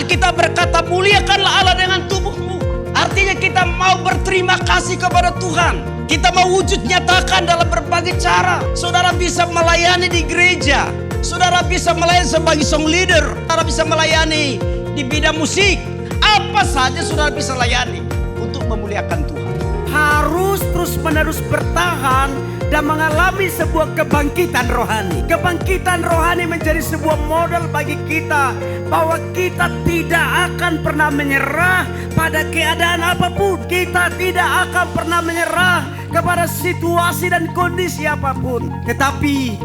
Alkitab berkata, muliakanlah Allah dengan tubuhmu. Artinya kita mau berterima kasih kepada Tuhan. Kita mau wujud nyatakan dalam berbagai cara. Saudara bisa melayani di gereja. Saudara bisa melayani sebagai song leader. Saudara bisa melayani di bidang musik. Apa saja saudara bisa layani untuk memuliakan Tuhan. Harus terus-menerus bertahan dan mengalami sebuah kebangkitan rohani. Kebangkitan rohani menjadi sebuah model bagi kita bahwa kita tidak akan pernah menyerah pada keadaan apapun. Kita tidak akan pernah menyerah kepada situasi dan kondisi apapun. Tetapi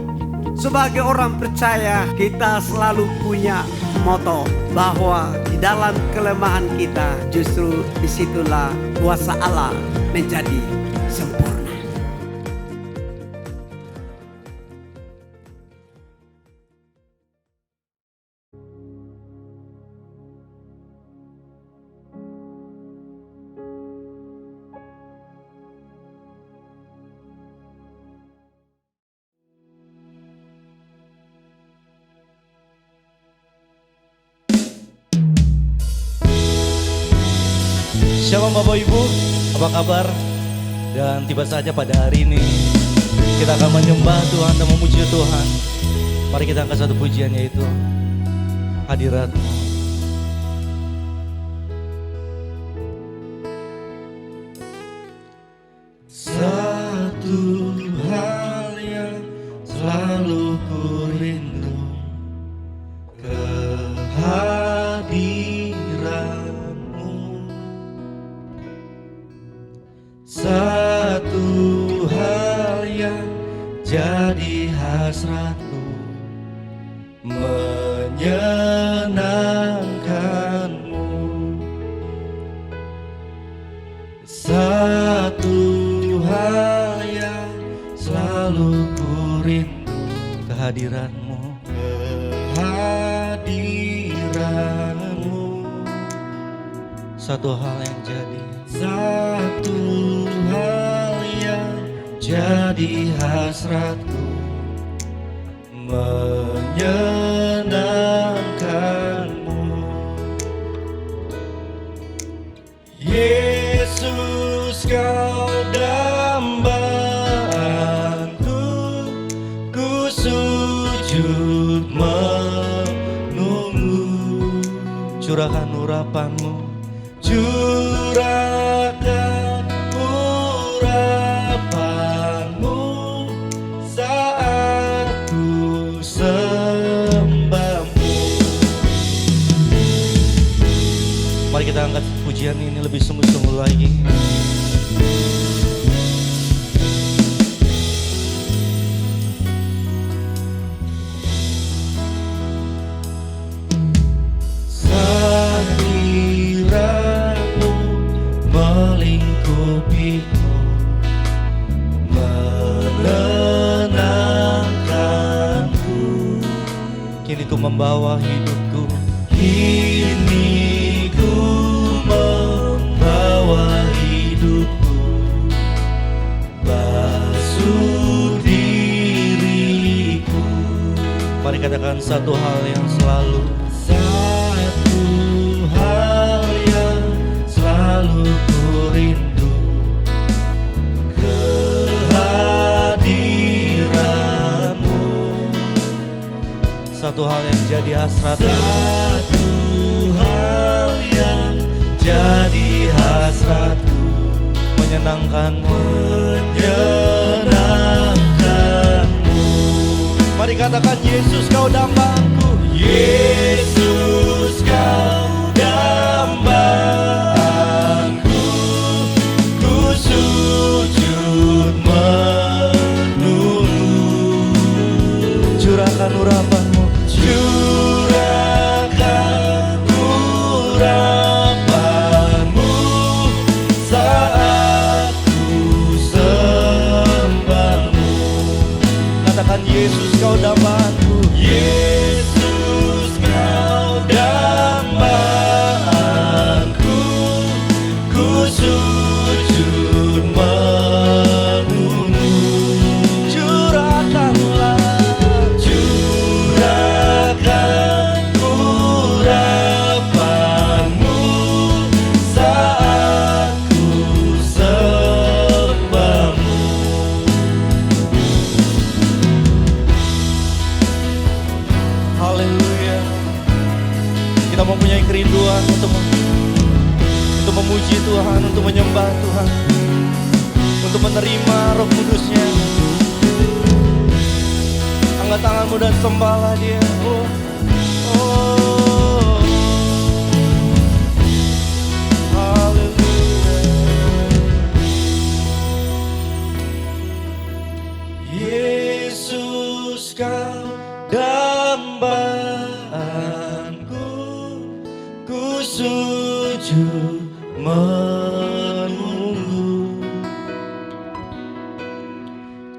sebagai orang percaya, kita selalu punya moto bahwa di dalam kelemahan kita justru disitulah kuasa Allah menjadi sempurna. Shalom Bapak Ibu, apa kabar? Dan tiba saja pada hari ini kita akan menyembah Tuhan dan memuji Tuhan. Mari kita angkat satu pujian, yaitu Hadirat-Mu. Satu hal yang selalu ku rindu, kehadiran-Mu. Satu hal yang jadi hasratku, menyenangkan-Mu. Satu hal yang selalu ku rindu, kehadiran-Mu. Kehadiran-Mu. Satu hal yang jadi, satu hal yang jadi hasratku, menyenangkan-Mu. Yesus, Kau dambaan-Ku, ku sujud menunggu. Curahkan urapan-Mu, curahkan urapan-Mu saat ku sembah-Mu. Mari kita angkat pujian ini lebih sungguh-sungguh lagi. Hadirat-Mu melingkupiku, menenangkanku. Kini ku membawa hidupku, kini ku membawa hidupku, basuh diriku. Mari katakan satu hal yang selalu, satu hal yang selalu ku rindu, kehadiran-Mu. Satu hal yang jadi hasrat, satu hal yang jadi hasratku, menyenangkan-Mu, menyenangkan-Mu. Mari katakan, Yesus, Kau dambaan-Ku. Yesus, Kau dambaan-Ku, ku sujud menunggu. Curahkan urapan-Mu, curahkan urapan-Mu saat ku sembah-Mu. Katakan, Yesus, Kau dambaan-Ku. Yesus, Kau dambaan-Ku, ku sujud menunggu. Curahkanlah, curahkan urapan-Mu kudusnya. Angkat tanganmu dan sembahlah Dia. Oh, oh. Haleluya. Yesus, Kau dambaanku, ku sujud menunggu.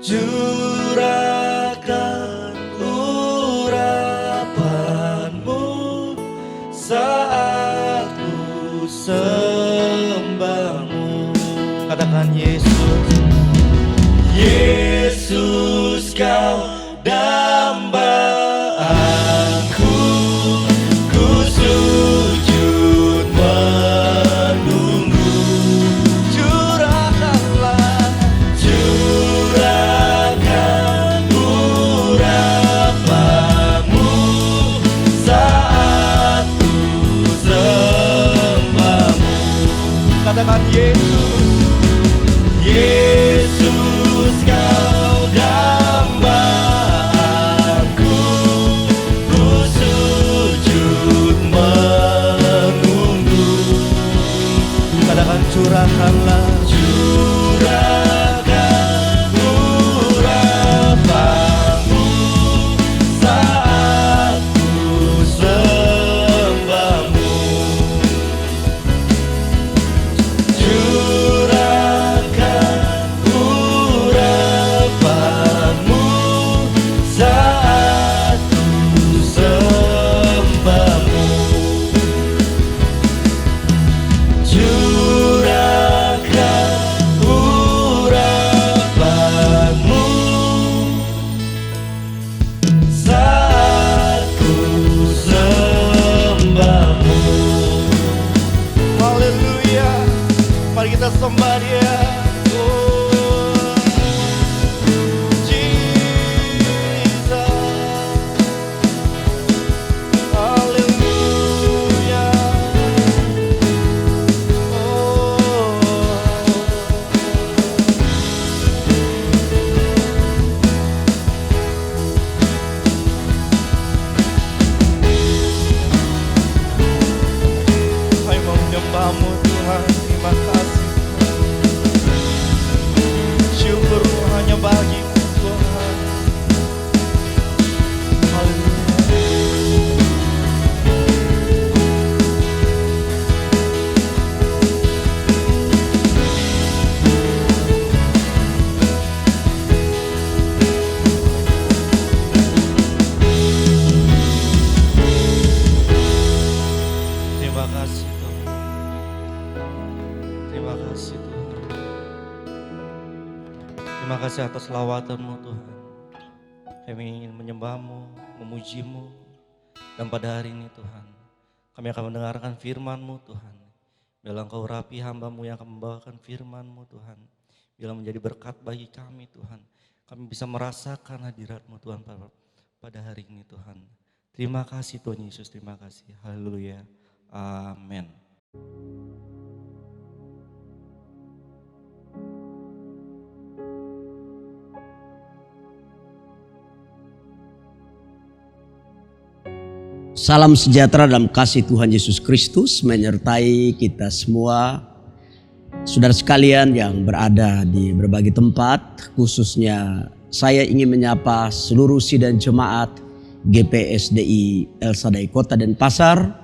Curahkan urapanmu saat ku sembahmu. Katakan Yesus. Yesus, Kau dambaanku, ku sujud menunggu. Curahkanlah, curahkan urapanmu saat ku sembahmu. Katakan Yesus. Yesus, Kau dambaanku, ku sujud menunggu. Katakan curahkanlah, curahkan urapanmu saat ku sembahmu. Curahkan urapanmu saat ku sembahmu. Curahkan urapanmu saat ku sembahmu. Haleluya. Mari kita sembah Dia. Oh, Jesus. Haleluya. Oh. Kami mau menyembah-Mu Tuhan. Terima kasih. Syukur hanya bagi-Mu Tuhan. Haleluya. Terima kasih Tuhan. Terima kasih Tuhan. Terima kasih atas lawatan-Mu Tuhan. Kami ingin menyembah-Mu, memuji-Mu. Dan pada hari ini Tuhan, kami akan mendengarkan firman-Mu Tuhan. Biarlah Engkau rapi hamba-Mu yang akan membawakan firman-Mu Tuhan. Biarlah menjadi berkat bagi kami Tuhan. Kami bisa merasakan hadirat-Mu Tuhan pada hari ini Tuhan. Terima kasih Tuhan Yesus, terima kasih. Haleluya. Amin. Salam sejahtera dalam kasih Tuhan Yesus Kristus menyertai kita semua. Saudara sekalian yang berada di berbagai tempat, khususnya saya ingin menyapa seluruh sidang jemaat GPSDI El Shaddai Kota Denpasar.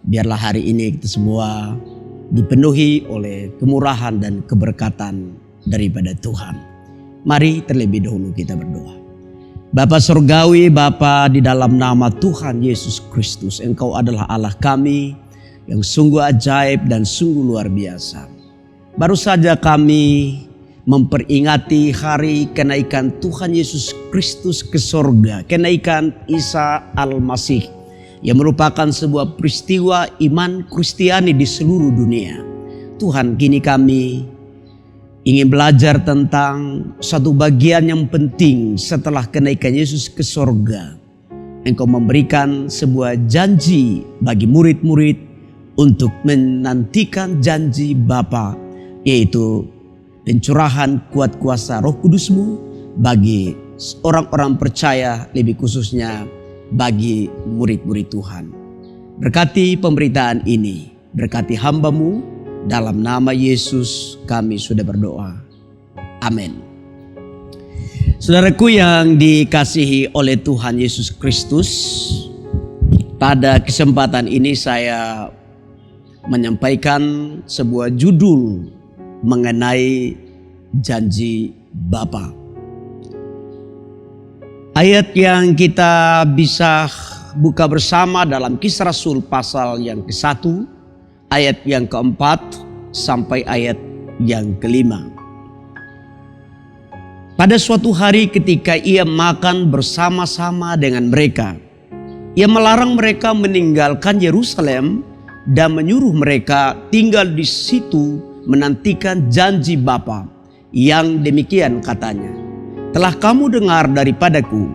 Biarlah hari ini kita semua dipenuhi oleh kemurahan dan keberkatan daripada Tuhan. Mari terlebih dahulu kita berdoa. Bapa Surgawi, Bapa di dalam nama Tuhan Yesus Kristus, Engkau adalah Allah kami yang sungguh ajaib dan sungguh luar biasa. Baru saja kami memperingati hari kenaikan Tuhan Yesus Kristus ke sorga, kenaikan Isa Al-Masih, yang merupakan sebuah peristiwa iman Kristiani di seluruh dunia. Tuhan, kini kami ingin belajar tentang satu bagian yang penting setelah kenaikan Yesus ke sorga. Engkau memberikan sebuah janji bagi murid-murid untuk menantikan janji Bapa, yaitu pencurahan kuat kuasa Roh Kudus-Mu bagi orang-orang percaya, lebih khususnya bagi murid-murid Tuhan. Berkati pemberitaan ini, berkati hamba-Mu, dalam nama Yesus kami sudah berdoa. Amin. Saudaraku yang dikasihi oleh Tuhan Yesus Kristus, pada kesempatan ini saya menyampaikan sebuah judul mengenai janji Bapa. Ayat yang kita bisa buka bersama dalam Kisah Rasul pasal yang ke-1, ayat yang ke-4 sampai ayat yang ke-5. Pada suatu hari ketika ia makan bersama-sama dengan mereka, ia melarang mereka meninggalkan Yerusalem dan menyuruh mereka tinggal di situ menantikan janji Bapa. Yang demikian katanya, telah kamu dengar daripadaku,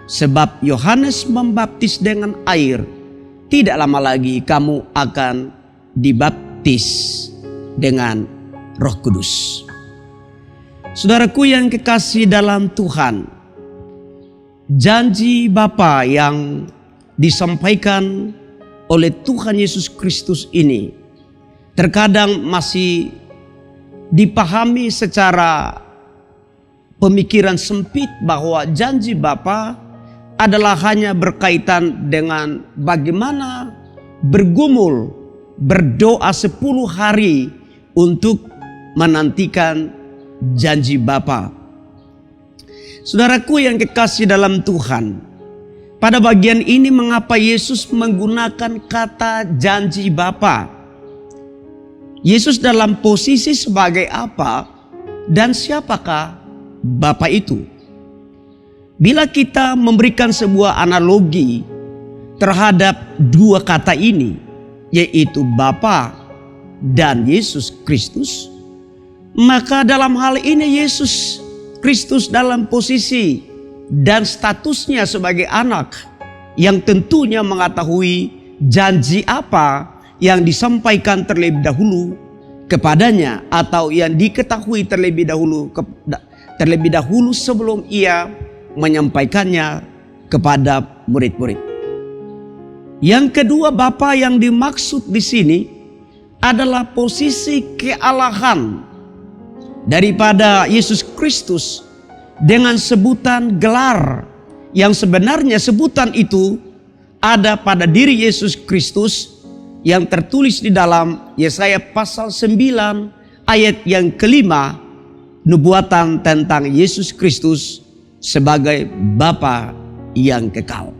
sebab Yohanes membaptis dengan air, tidak lama lagi kamu akan dibaptis dengan Roh Kudus. Saudaraku yang kekasih dalam Tuhan, janji Bapa yang disampaikan oleh Tuhan Yesus Kristus ini terkadang masih dipahami secara pemikiran sempit bahwa janji Bapa adalah hanya berkaitan dengan bagaimana bergumul, berdoa 10 hari untuk menantikan janji Bapa. Saudaraku yang kekasih dalam Tuhan, pada bagian ini mengapa Yesus menggunakan kata janji Bapa? Yesus dalam posisi sebagai apa dan siapakah Bapa itu? Bila kita memberikan sebuah analogi terhadap dua kata ini, yaitu Bapa dan Yesus Kristus, maka dalam hal ini Yesus Kristus dalam posisi dan statusnya sebagai anak yang tentunya mengetahui janji apa yang disampaikan terlebih dahulu kepadanya, atau yang diketahui terlebih dahulu sebelum ia menyampaikannya kepada murid-murid. Yang kedua, Bapa yang dimaksud di sini adalah posisi kealahan daripada Yesus Kristus dengan sebutan gelar yang sebenarnya sebutan itu ada pada diri Yesus Kristus yang tertulis di dalam Yesaya pasal 9 ayat yang ke-5, nubuatan tentang Yesus Kristus sebagai Bapa yang kekal.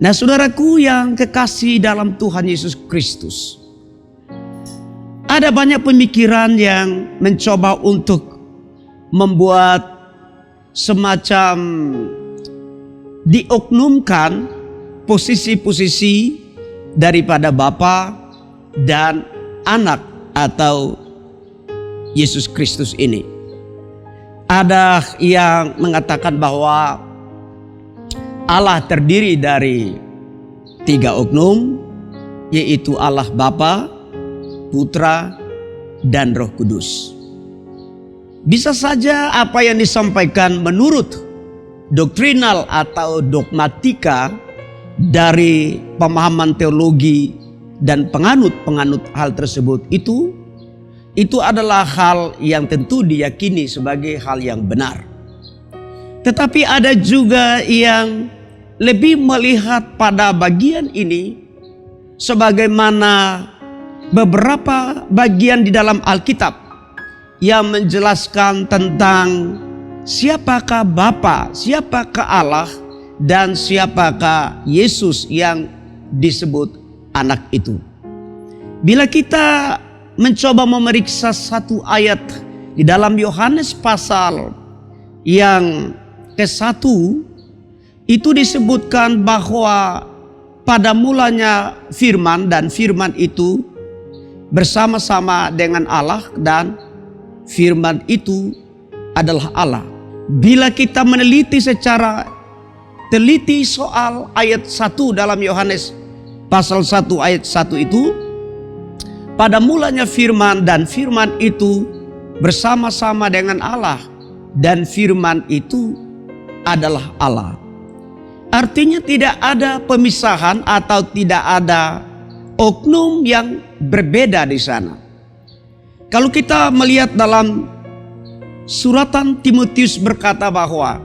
Nah, saudaraku yang kekasih dalam Tuhan Yesus Kristus, ada banyak pemikiran yang mencoba untuk membuat semacam dioknumkan posisi-posisi daripada Bapa dan Anak atau Yesus Kristus ini. Ada yang mengatakan bahwa Allah terdiri dari 3 oknum, yaitu Allah Bapa, Putra, dan Roh Kudus. Bisa saja apa yang disampaikan menurut doktrinal atau dogmatika dari pemahaman teologi dan penganut hal tersebut itu adalah hal yang tentu diyakini sebagai hal yang benar. Tetapi ada juga yang lebih melihat pada bagian ini sebagaimana beberapa bagian di dalam Alkitab yang menjelaskan tentang siapakah Bapa, siapakah Allah, dan siapakah Yesus yang disebut anak itu. Bila kita mencoba memeriksa satu ayat di dalam Yohanes pasal yang ke-1, itu disebutkan bahwa pada mulanya firman, dan firman itu bersama-sama dengan Allah, dan firman itu adalah Allah. Bila kita meneliti secara teliti soal ayat 1 dalam Yohanes pasal 1 ayat 1 itu, pada mulanya firman, dan firman itu bersama-sama dengan Allah, dan firman itu adalah Allah. Artinya tidak ada pemisahan atau tidak ada oknum yang berbeda di sana. Kalau kita melihat dalam suratan Timotius berkata bahwa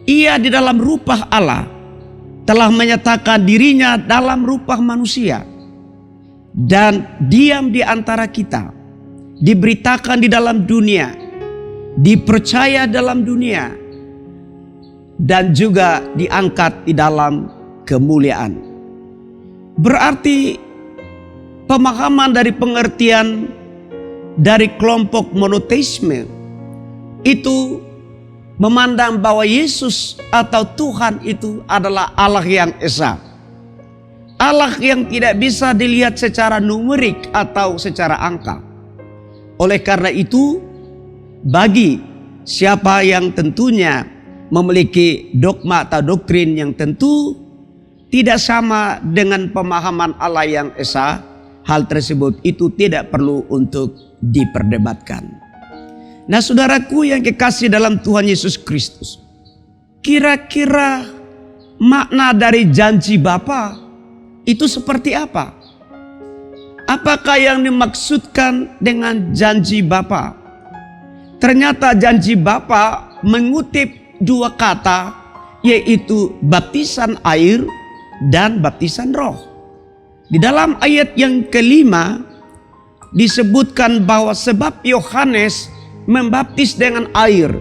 ia di dalam rupa Allah telah menyatakan dirinya dalam rupa manusia dan diam di antara kita, diberitakan di dalam dunia, dipercaya dalam dunia, dan juga diangkat di dalam kemuliaan. Berarti pemahaman dari pengertian dari kelompok monoteisme itu memandang bahwa Yesus atau Tuhan itu adalah Allah yang esa. Allah yang tidak bisa dilihat secara numerik atau secara angka. Oleh karena itu, bagi siapa yang tentunya memiliki dogma atau doktrin yang tentu tidak sama dengan pemahaman Allah yang esa, hal tersebut itu tidak perlu untuk diperdebatkan. Nah, saudaraku yang kekasih dalam Tuhan Yesus Kristus, kira-kira makna dari janji Bapa itu seperti apa? Apakah yang dimaksudkan dengan janji Bapa? Ternyata janji Bapa mengutip dua kata, yaitu baptisan air dan baptisan roh. Di dalam ayat yang kelima disebutkan bahwa sebab Yohanes membaptis dengan air,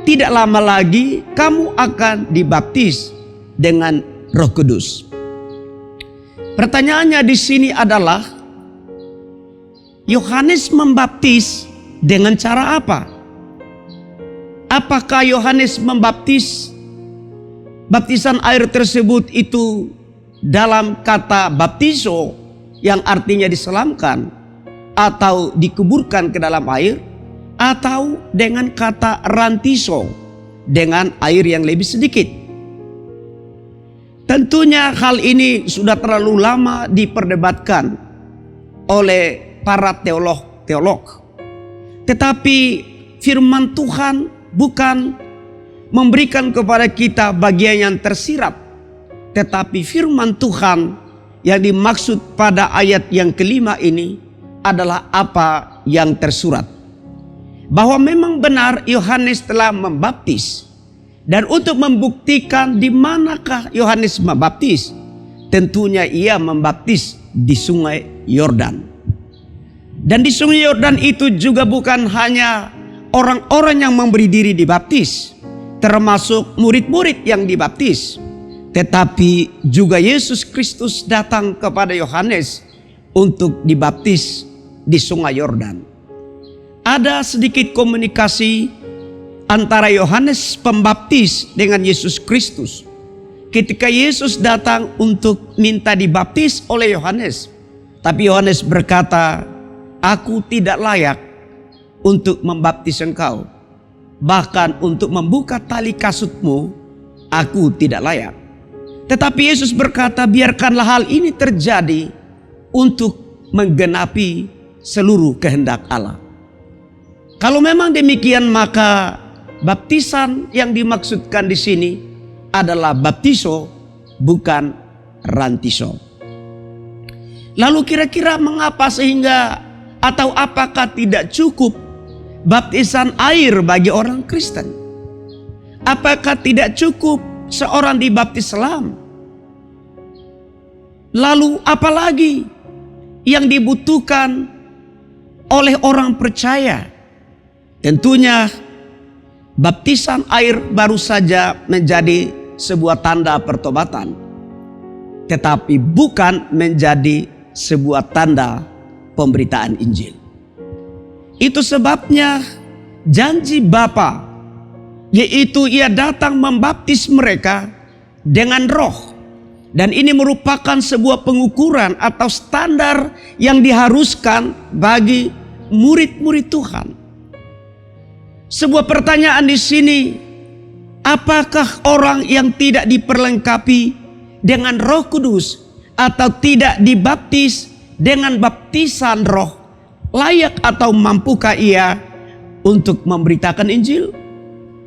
tidak lama lagi kamu akan dibaptis dengan Roh Kudus. Pertanyaannya di sini adalah, Yohanes membaptis dengan cara apa? Apakah Yohanes membaptis, baptisan air tersebut itu dalam kata baptizo yang artinya diselamkan atau dikuburkan ke dalam air, atau dengan kata rantiso dengan air yang lebih sedikit? Tentunya hal ini sudah terlalu lama diperdebatkan oleh para teolog. Tetapi firman Tuhan bukan memberikan kepada kita bagian yang tersirat, tetapi firman Tuhan yang dimaksud pada ayat yang kelima ini adalah apa yang tersurat. Bahwa memang benar Yohanes telah membaptis. Dan untuk membuktikan di manakah Yohanes membaptis, tentunya ia membaptis di sungai Yordan. Dan di sungai Yordan itu juga bukan hanya orang-orang yang memberi diri dibaptis, termasuk murid-murid yang dibaptis, tetapi juga Yesus Kristus datang kepada Yohanes untuk dibaptis di sungai Yordan. Ada sedikit komunikasi antara Yohanes Pembaptis dengan Yesus Kristus. Ketika Yesus datang untuk minta dibaptis oleh Yohanes, tapi Yohanes berkata, "Aku tidak layak untuk membaptis engkau. Bahkan untuk membuka tali kasutmu, aku tidak layak." Tetapi Yesus berkata, "Biarkanlah hal ini terjadi untuk menggenapi seluruh kehendak Allah." Kalau memang demikian, maka baptisan yang dimaksudkan di sini adalah baptiso, bukan rantiso. Lalu kira-kira mengapa sehingga atau apakah tidak cukup baptisan air bagi orang Kristen? Apakah tidak cukup seorang dibaptis selam? Lalu apalagi yang dibutuhkan oleh orang percaya? Tentunya baptisan air baru saja menjadi sebuah tanda pertobatan, tetapi bukan menjadi sebuah tanda pemberitaan Injil. Itu sebabnya janji Bapa, yaitu ia datang membaptis mereka dengan roh. Dan ini merupakan sebuah pengukuran atau standar yang diharuskan bagi murid-murid Tuhan. Sebuah pertanyaan di sini, apakah orang yang tidak diperlengkapi dengan Roh Kudus atau tidak dibaptis dengan baptisan roh layak atau mampukah ia untuk memberitakan Injil?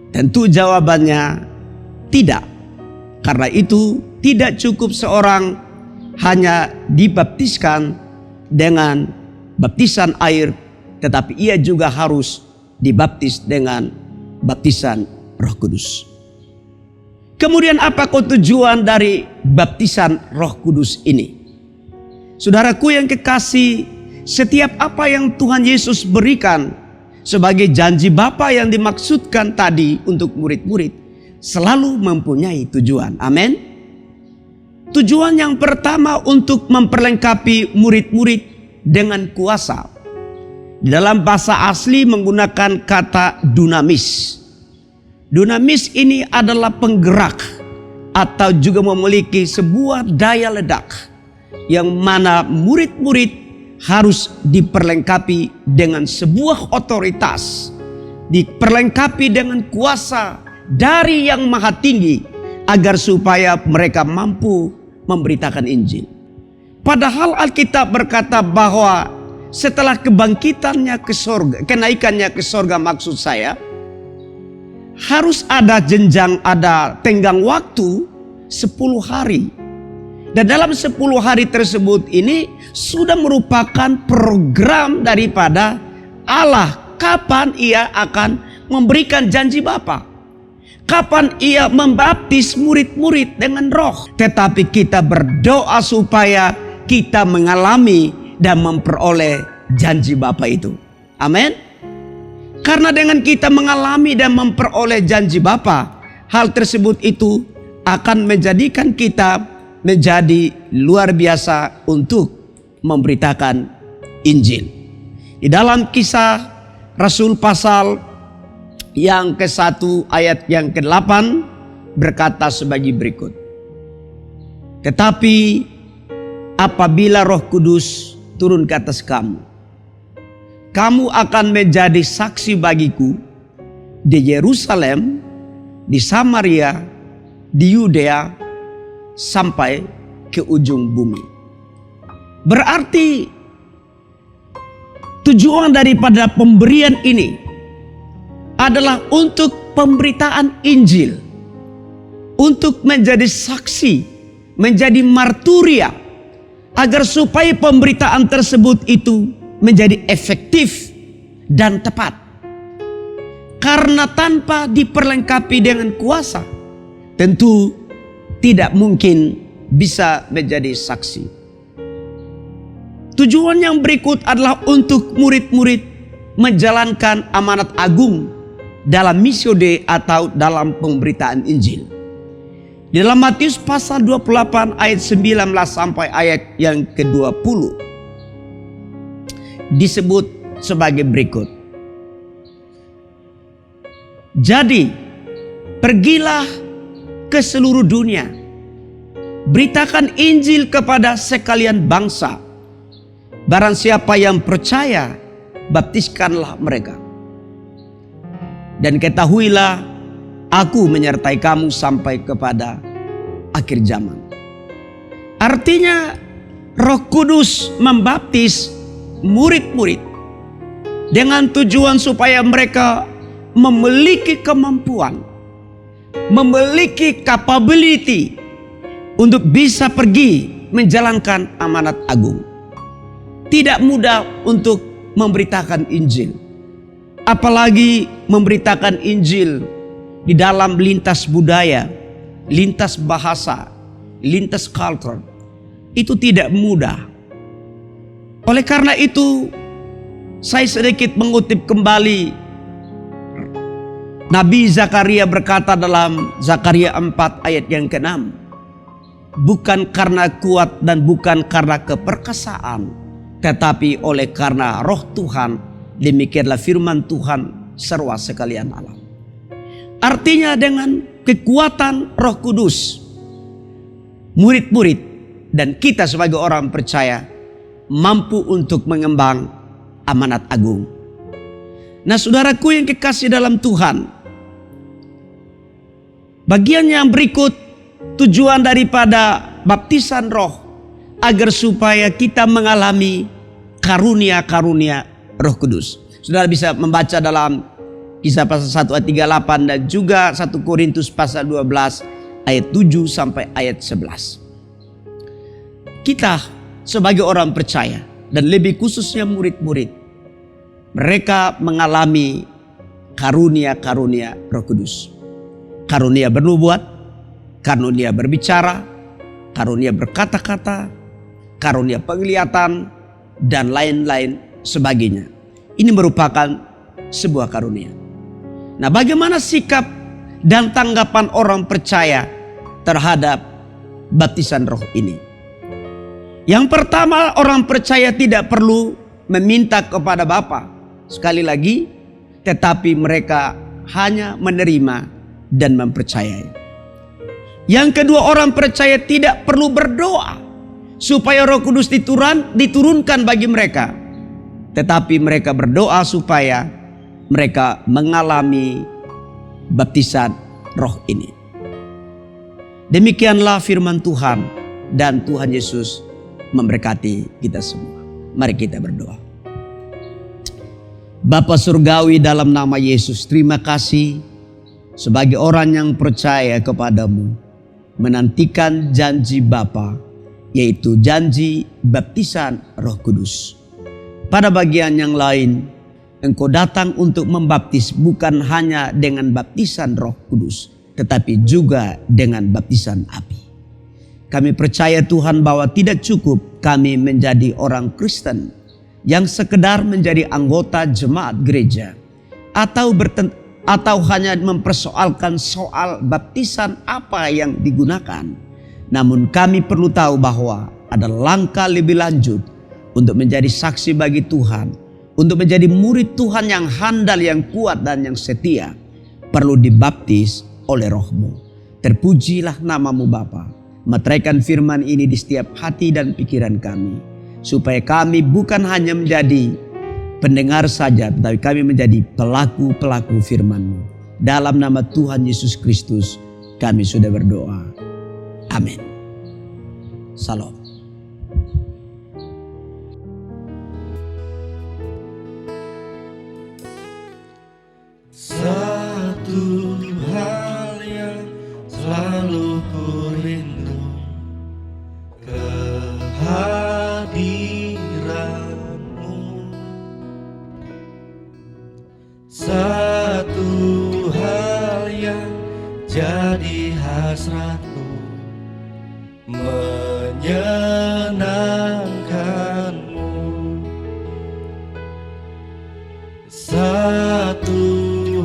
Tentu jawabannya tidak. Karena itu tidak cukup seorang hanya dibaptiskan dengan baptisan air, tetapi ia juga harus dibaptis dengan baptisan Roh Kudus. Kemudian apakah tujuan dari baptisan Roh Kudus ini? Saudaraku yang kekasih, setiap apa yang Tuhan Yesus berikan sebagai janji Bapa yang dimaksudkan tadi untuk murid-murid selalu mempunyai tujuan. Amin. Tujuan yang pertama untuk memperlengkapi murid-murid dengan kuasa. Dalam bahasa asli menggunakan kata dunamis. Dunamis ini adalah penggerak atau juga memiliki sebuah daya ledak yang mana murid-murid harus diperlengkapi dengan sebuah otoritas, diperlengkapi dengan kuasa dari yang maha tinggi agar supaya mereka mampu memberitakan Injil. Padahal Alkitab berkata bahwa setelah kebangkitannya ke surga, kenaikannya ke surga maksud saya, harus ada jenjang, ada tenggang waktu 10 hari. Dan dalam 10 hari tersebut ini sudah merupakan program daripada Allah. Kapan ia akan memberikan janji Bapa. Kapan ia membaptis murid-murid dengan roh. Tetapi kita berdoa supaya kita mengalami dan memperoleh janji Bapa itu. Amin. Karena dengan kita mengalami dan memperoleh janji Bapa, hal tersebut itu akan menjadikan kita menjadi luar biasa untuk memberitakan Injil. Di dalam Kisah Rasul pasal yang ke-1 ayat yang ke-8 berkata sebagai berikut. Tetapi apabila Roh Kudus turun ke atas kamu, kamu akan menjadi saksi bagiku di Yerusalem, di Samaria, di Yudea, sampai ke ujung bumi. Berarti tujuan daripada pemberian ini adalah untuk pemberitaan Injil, untuk menjadi saksi, menjadi marturia, agar supaya pemberitaan tersebut itu menjadi efektif dan tepat. Karena tanpa diperlengkapi dengan kuasa, tentu tidak mungkin bisa menjadi saksi. Tujuan yang berikut adalah untuk murid-murid menjalankan amanat agung dalam missio Dei atau dalam pemberitaan Injil. Di dalam Matius pasal 28 ayat 19 sampai ayat yang ke-20 disebut sebagai berikut. Jadi, pergilah ke seluruh dunia, beritakan Injil kepada sekalian bangsa. Barang siapa yang percaya, baptiskanlah mereka. Dan ketahuilah, aku menyertai kamu sampai kepada akhir zaman. Artinya, Roh Kudus membaptis murid-murid dengan tujuan supaya mereka memiliki kemampuan, memiliki capability untuk bisa pergi menjalankan amanat agung. Tidak mudah untuk memberitakan Injil, apalagi memberitakan Injil di dalam lintas budaya, lintas bahasa, lintas culture. Itu tidak mudah. Oleh karena itu, saya sedikit mengutip kembali Nabi Zakaria berkata dalam Zakaria 4 ayat yang ke-6. Bukan karena kuat dan bukan karena keperkasaan, tetapi oleh karena roh Tuhan, demikianlah firman Tuhan seruan sekalian alam. Artinya dengan kekuatan Roh Kudus, murid-murid dan kita sebagai orang percaya mampu untuk mengembang amanat agung. Nah, saudaraku yang kekasih dalam Tuhan, bagian yang berikut tujuan daripada baptisan roh agar supaya kita mengalami karunia-karunia Roh Kudus. Saudara bisa membaca dalam Kisah pasal 1 ayat 38 dan juga 1 Korintus pasal 12 ayat 7 sampai ayat 11. Kita sebagai orang percaya dan lebih khususnya murid-murid, mereka mengalami karunia-karunia Roh Kudus. Karunia bernubuat, karunia berbicara, karunia berkata-kata, karunia penglihatan, dan lain-lain sebagainya. Ini merupakan sebuah karunia. Nah, bagaimana sikap dan tanggapan orang percaya terhadap baptisan roh ini? Yang pertama, orang percaya tidak perlu meminta kepada Bapa. Sekali lagi, tetapi mereka hanya menerima dan mempercayai. Yang kedua, orang percaya tidak perlu berdoa supaya Roh Kudus diturunkan bagi mereka. Tetapi mereka berdoa supaya mereka mengalami baptisan roh ini. Demikianlah firman Tuhan, dan Tuhan Yesus memberkati kita semua. Mari kita berdoa. Bapa Surgawi, dalam nama Yesus, terima kasih sebagai orang yang percaya kepadamu, menantikan janji Bapa, yaitu janji baptisan Roh Kudus. Pada bagian yang lain, Engkau datang untuk membaptis bukan hanya dengan baptisan Roh Kudus, tetapi juga dengan baptisan api. Kami percaya Tuhan bahwa tidak cukup kami menjadi orang Kristen yang sekedar menjadi anggota jemaat gereja atau hanya mempersoalkan soal baptisan apa yang digunakan. Namun kami perlu tahu bahwa ada langkah lebih lanjut untuk menjadi saksi bagi Tuhan. Untuk menjadi murid Tuhan yang handal, yang kuat dan yang setia, perlu dibaptis oleh Roh-Mu. Terpujilah nama-Mu Bapa. Meteraikan firman ini di setiap hati dan pikiran kami, supaya kami bukan hanya menjadi pendengar saja, tetapi kami menjadi pelaku-pelaku firman-Mu. Dalam nama Tuhan Yesus Kristus kami sudah berdoa. Amin. Salam. Satu hal yang selalu ku rindu, kehadiran-Mu. Satu hal yang jadi hasratku, menyenangkan-Mu. Satu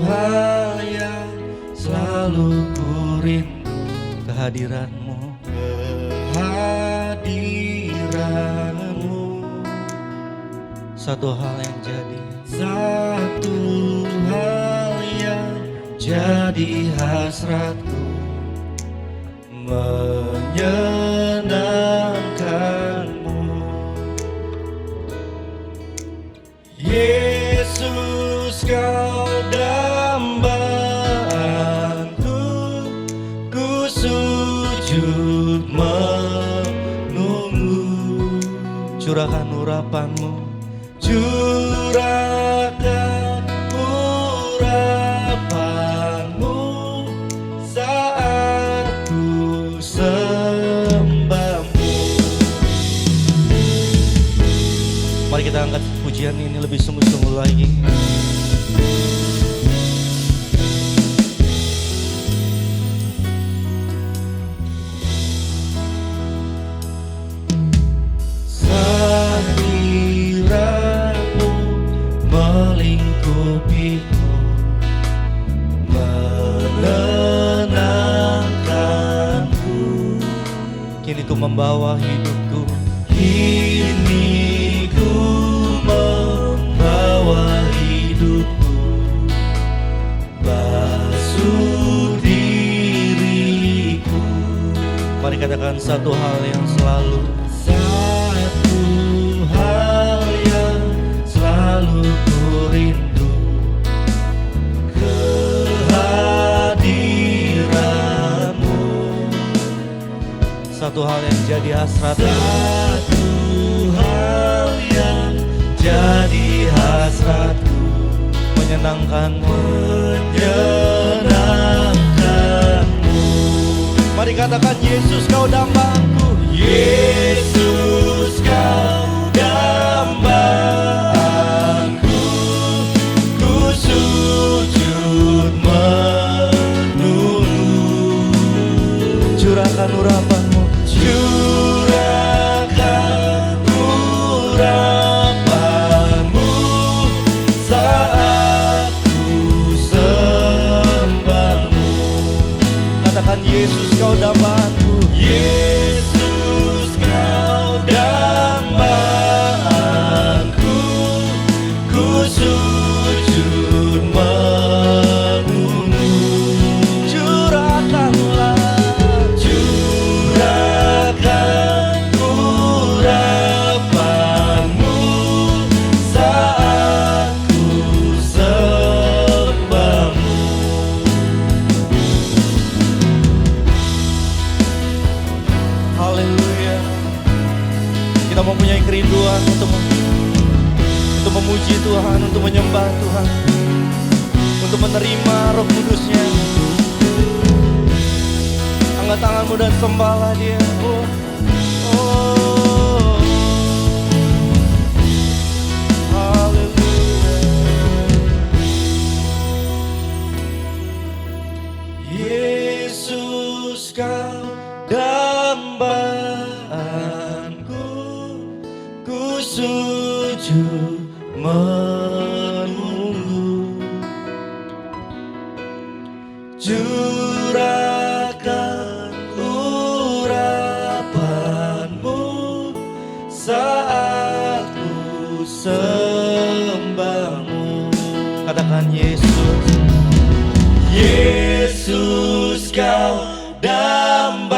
hal yang selalu ku rindu, kehadiran-Mu, kehadiran-Mu. Satu hal yang jadi hasratku, menyenangkan-Mu. Yesus, Kau dambaanku, ku sujud menunggu. Curahkan urapan-Mu, curahkan urapan-Mu saat ku sembah-Mu. Mari kita angkat pujian ini lebih sungguh-sungguh lagi. Hadirat-Mu melingkupiku, menenangkanku. Kini ku membawa hidupku, kini ku membawa hidupku, basuh diriku. Mari katakan satu hal yang selalu, satu hal yang selalu ku rindu, kehadiran-Mu. Satu hal yang jadi hasrat, satu hal yang jadi hasrat. hasratku menyenangkanmu. Mari katakan, Yesus kau dambaanku. Yesus kau dambaanku, ku sujud menunggu. Curahkan urapanmu, Curahkan urapanmu saat ku sembahmu. katakan, Yesus kau dambaanku. Yesus kau dambaanku, ku sujud menunggu. Curahkan urapanmu saat ku sembahmu. Haleluya. Kita mempunyai kerinduan untuk memuji Tuhan, untuk menyembah Tuhan, untuk menerima Roh Kudus-Nya. Angkat tanganmu dan sembahlah Dia. Oh, oh. Haleluya. Yesus kau dambaanku, ku sujud menunggu. Curahkan urapanmu saat ku sembahmu. Katakan, Yesus. Yesus kau dambaanku,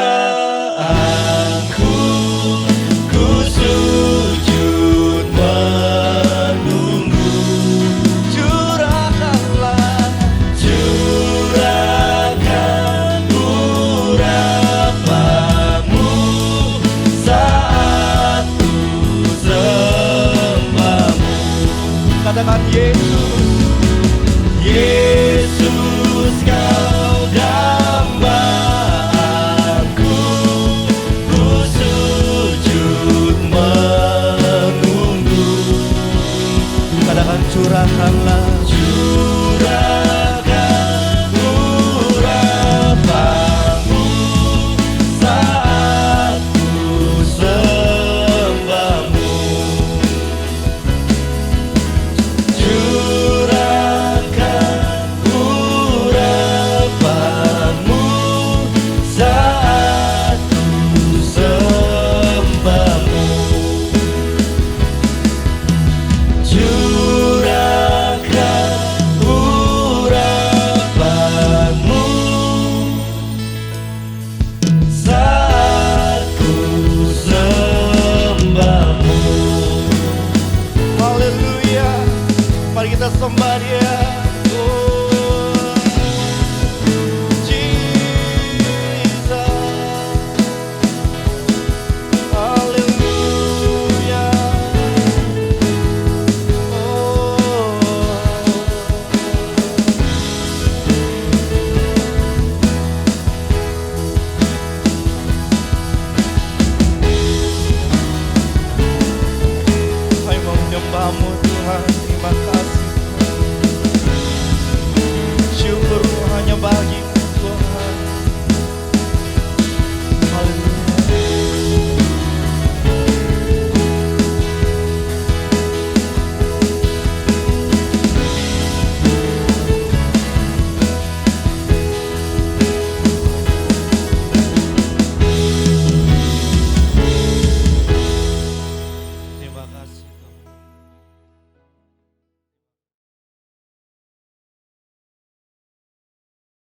ku sujud menunggu. Curahkan urapanmu saat ku sembahmu. Katakan, Yesus. Yesus kau dambaanku, ku sujud menunggu. Katakan, curahkanlah. Curahkan urapanmu saat ku sembahmu. Curahkan urapanmu saat ku sembahmu. Curahkan urapanmu saat ku sembahmu. Haleluya. Mari kita sembah Dia. Oh.